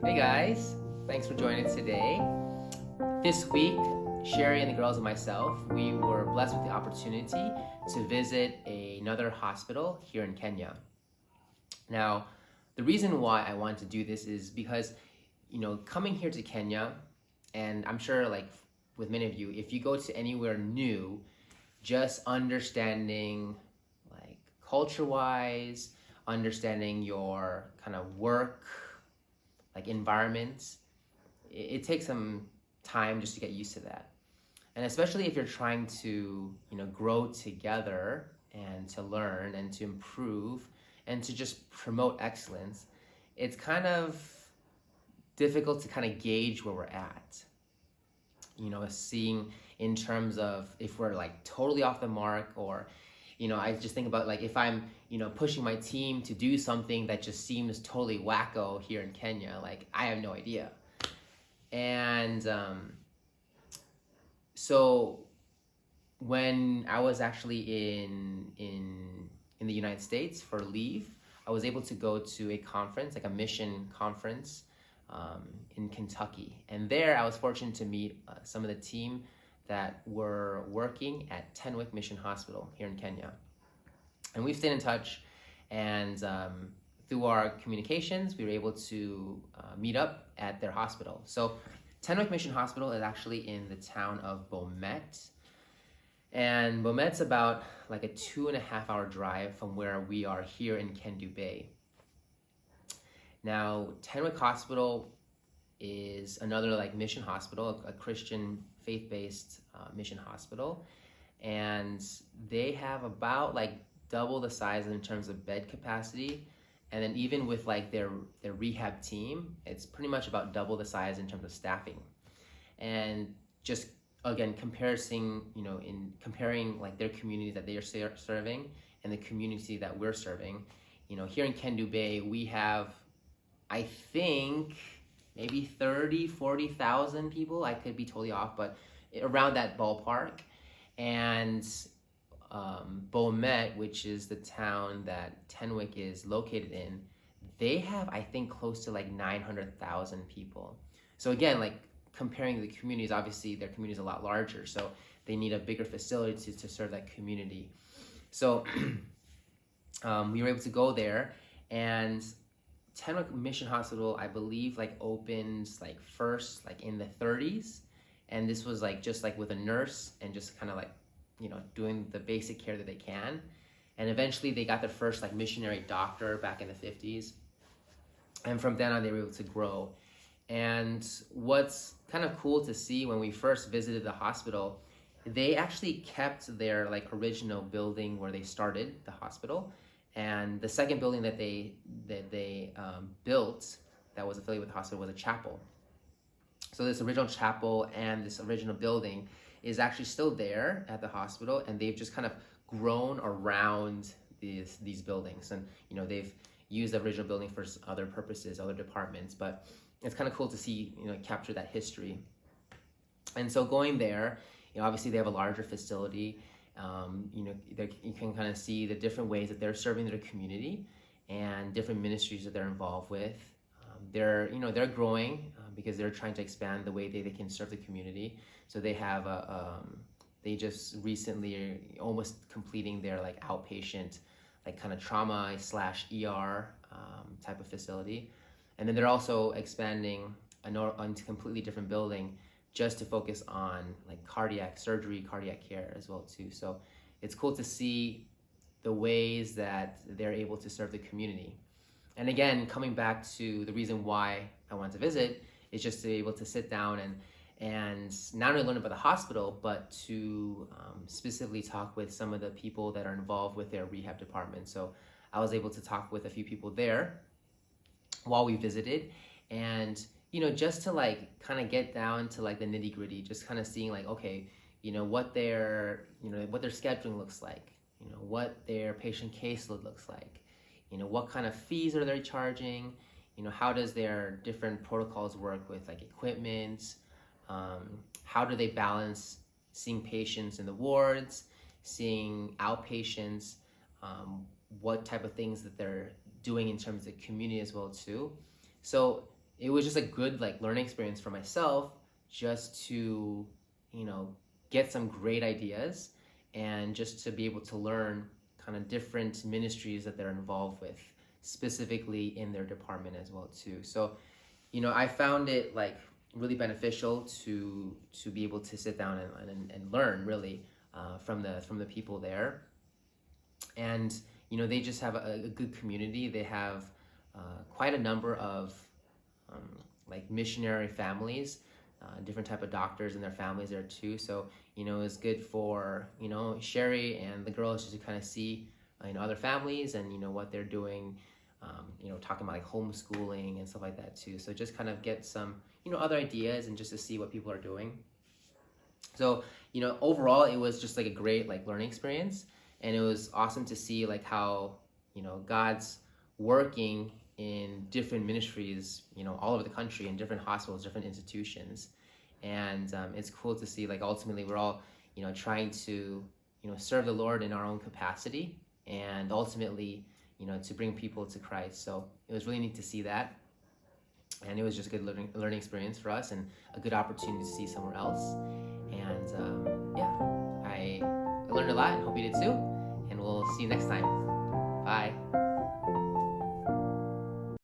Hey guys, thanks for joining us today. This week, Sherry and the girls and myself, we were blessed with the opportunity to visit another hospital here in Kenya. Now, the reason why I wanted to do this is because, coming here to Kenya, and I'm sure like with many of you, if you go to anywhere new, just understanding like culture-wise, understanding your kind of work like environments, it takes some time just to get used to that. And especially if you're trying to, grow together and to learn and to improve and to just promote excellence, it's kind of difficult to kind of gauge where we're at. Seeing in terms of if we're like totally off the mark or I just think about like if I'm, pushing my team to do something that just seems totally wacko here in Kenya, like I have no idea. And so when I was actually in the United States for leave, I was able to go to a conference, like a mission conference in Kentucky. And there I was fortunate to meet some of the team that were working at Tenwek Mission Hospital here in Kenya. And we've stayed in touch, and through our communications, we were able to meet up at their hospital. So Tenwek Mission Hospital is actually in the town of Bomet. And Bomet's about like a 2.5-hour drive from where we are here in Kendu Bay. Now, Tenwek Hospital is another like mission hospital, a Christian faith-based mission hospital, and they have about like double the size in terms of bed capacity, and then even with like their rehab team, it's pretty much about double the size in terms of staffing. And just again comparing like their community that they are serving and the community that we're serving, here in Kendu Bay we have, I think, maybe 40,000 people. I could be totally off, but around that ballpark. And Bomet, which is the town that Tenwek is located in, they have, I think, close to like 900,000 people. So again, like comparing the communities, obviously their community is a lot larger, so they need a bigger facility to serve that community. So we were able to go there, and Tenwek Mission Hospital, I believe, like opened like first like in the 30s, and this was like just like with a nurse and just kind of like doing the basic care that they can, and eventually they got their first like missionary doctor back in the 50s, and from then on they were able to grow. And what's kind of cool to see, when we first visited the hospital, they actually kept their like original building where they started the hospital. And the second building that they built that was affiliated with the hospital was a chapel. So this original chapel and this original building is actually still there at the hospital, and they've just kind of grown around these buildings. And they've used the original building for other purposes, other departments, but it's kind of cool to see capture that history. And so going there, obviously they have a larger facility. You can kind of see the different ways that they're serving their community and different ministries that they're involved with. They're growing because they're trying to expand the way they can serve the community. So they have they just recently are almost completing their like outpatient, like kind of trauma / ER type of facility. And then they're also expanding into a completely different building just to focus on like cardiac surgery, cardiac care as well too. So it's cool to see the ways that they're able to serve the community. And again, coming back to the reason why I wanted to visit is just to be able to sit down and not only learn about the hospital, but to specifically talk with some of the people that are involved with their rehab department. So I was able to talk with a few people there while we visited, and just to like kind of get down to like the nitty gritty, just kind of seeing like, okay, what their scheduling looks like, what their patient caseload looks like, what kind of fees are they charging, how does their different protocols work with like equipment, how do they balance seeing patients in the wards, seeing outpatients, what type of things that they're doing in terms of the community as well too. So it was just a good like learning experience for myself, just to, you know, get some great ideas, and just to be able to learn kind of different ministries that they're involved with, specifically in their department as well too. So, you know, I found it like really beneficial to be able to sit down and learn really from the people there. And you know, they just have a good community. They have quite a number of um, like missionary families, different type of doctors and their families there too. So you know, it's good for, you know, Sherry and the girls just to kind of see you know, other families and, you know, what they're doing, you know, talking about like homeschooling and stuff like that too. So just kind of get some, you know, other ideas and just to see what people are doing. So, you know, overall it was just like a great like learning experience, and it was awesome to see like how, you know, God's working in different ministries, you know, all over the country, in different hospitals, different institutions. And it's cool to see like ultimately we're all, you know, trying to, you know, serve the Lord in our own capacity, and ultimately, you know, to bring people to Christ. So it was really neat to see that, and it was just a good learning experience for us, and a good opportunity to see somewhere else. And yeah, I learned a lot, and hope you did too. And we'll see you next time. Bye.